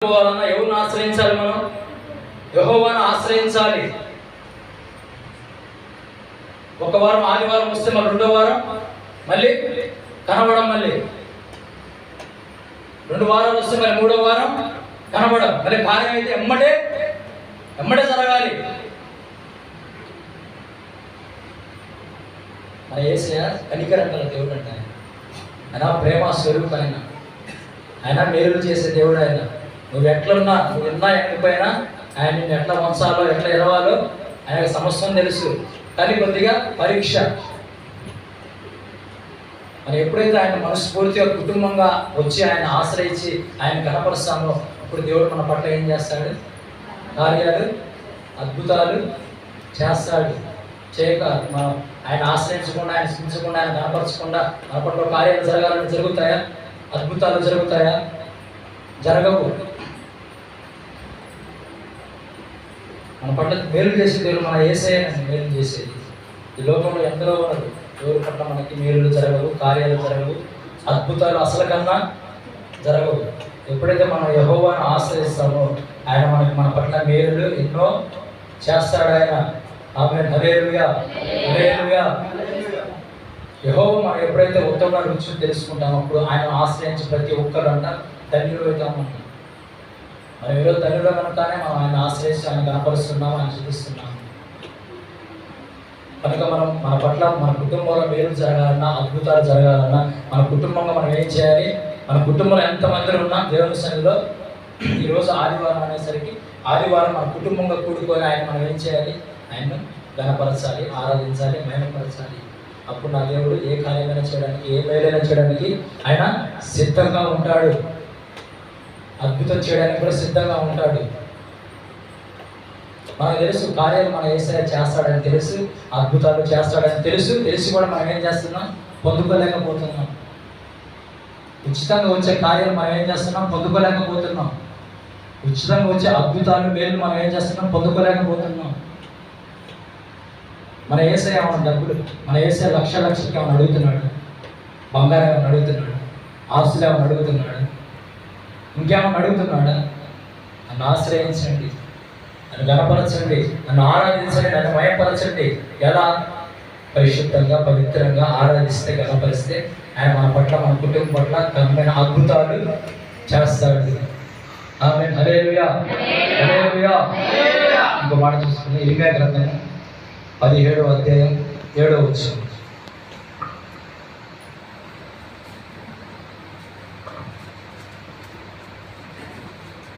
ఎవరిని ఆశ్రయించాలి? మనం యెహోవాను ఆశ్రయించాలి. ఒక వారం ఆదివారం వస్తే మళ్ళీ రెండో వారం మళ్ళీ కనబడం, మళ్ళీ 2 వారాలు వస్తే మళ్ళీ 3వ వారం కనబడం. మళ్ళీ కార్యం అయితే ఎమ్మటే జరగాలి. మన యేసయ్య కనికరం గల దేవుడు అంట. ఆయన ప్రేమ స్వరూపం, ఆయన మేలు చేసే దేవుడు. ఆయన నువ్వు ఎట్లున్నా, నువ్వు విన్నా ఎక్కడిపోయినా ఆయన నిన్ను ఎట్లా వంచాలో ఎట్లా ఎరవాలో ఆయనకు సమస్తం తెలుసు. కానీ కొద్దిగా పరీక్ష. మనం ఎప్పుడైతే ఆయన మనస్ఫూర్తిగా కుటుంబంగా వచ్చి ఆయన ఆశ్రయించి ఆయన కనపరుస్తామో అప్పుడు దేవుడు మన పట్ల ఏం చేస్తాడు? కార్యాలు, అద్భుతాలు చేస్తాడు. చేయక మనం ఆయన ఆశ్రయించకుండా, ఆయన స్మరించకుండా, ఆయన కనపరచకుండా మన పట్ల కార్యాలు జరగాలని జరుగుతాయా? అద్భుతాలు జరుగుతాయా? జరగవు. మన పట్ల మేలు చేసే దేవుడు మన యేసయ్య మేలు చేసేది. ఈ లోకంలో ఎందరో ఉన్నారు, ఎవరి పట్ల మనకి మేలులు జరగవు, కార్యాలు జరగవు, అద్భుతాలు అసలు కన్నా జరగవు. ఎప్పుడైతే మనం యెహోవాను ఆశ్రయిస్తామో ఆయన మన పట్ల మేలులు ఎన్నో చేస్తాడు. ఆయన ఆమేన్, హల్లెలూయా, హల్లెలూయా. యెహోవా మనం ఎప్పుడైతే ఉత్తమ రుచిని తెలుసుకుంటామో అప్పుడు ఆయన ఆశ్రయించి ప్రతి ఒక్కరు అంట ధన్యులు అవుతామంట. మనం ఈరోజు ధన్యులు కనుకనే మనం ఆయన ఆశ్రయించి ఆయన కనపరుస్తున్నాము, ఆయన చూపిస్తున్నాము. కనుక మనం మన పట్ల మన కుటుంబంలో మేలు జరగాలన్నా, అద్భుతాలు జరగాలన్నా మన కుటుంబంగా మనం ఏం చేయాలి? మన కుటుంబంలో ఎంతమంది ఉన్నా దేవుని సన్నిధిలో ఈరోజు ఆదివారం అనేసరికి ఆదివారం మన కుటుంబంగా కూడుకొని ఆయన మనం ఏం చేయాలి? ఆయన్ను గణపరచాలి, ఆరాధించాలి, మహిమపరచాలి. అప్పుడు నా దేవుడు ఏ కార్యమైనా చేయడానికి, ఏ మేలైనా చేయడానికి ఆయన సిద్ధంగా ఉంటాడు. అద్భుతం చేయడానికి కూడా సిద్ధంగా ఉంటాడు. మనకు తెలుసు కార్యాలు మన యేసయ్య చేస్తాడని తెలుసు, అద్భుతాలు చేస్తాడని తెలిసి కూడా మనం ఏం చేస్తున్నాం? పొందుకోలేకపోతున్నాం. ఉచితంగా వచ్చే కార్యాలు మనం ఏం చేస్తున్నాం? పొందుకోలేకపోతున్నాం. ఉచితంగా వచ్చే అద్భుతాలు, మేలు మనం ఏం చేస్తున్నాం? పొందుకోలేకపోతున్నాం. మన యేసయ్య ఏమైనా డబ్బులు, మన యేసయ్య లక్షలకి ఏమైనా అడుగుతున్నాడు? బంగారం ఏమైనా అడుగుతున్నాడు? ఆస్తులు ఏమైనా అడుగుతున్నాడు? ఇంకేమైనా అడుగుతున్నాడా? నన్ను ఆశ్రయించండి, నన్ను గణపరచండి, నన్ను ఆరాధించండి, నన్ను మయపరచండి. ఎలా? పరిశుద్ధంగా, పవిత్రంగా ఆరాధిస్తే, గణపరిస్తే ఆయన మన పట్ల, మన కుటుంబం పట్ల ఘనమైన అద్భుతాలు చేస్తాడు. ఆమేన్, హల్లెలూయా, హల్లెలూయా. ఇంకో మాట చూసుకుని ఇర్మీయా గ్రంథం 17వ అధ్యాయం 7వ వచనం.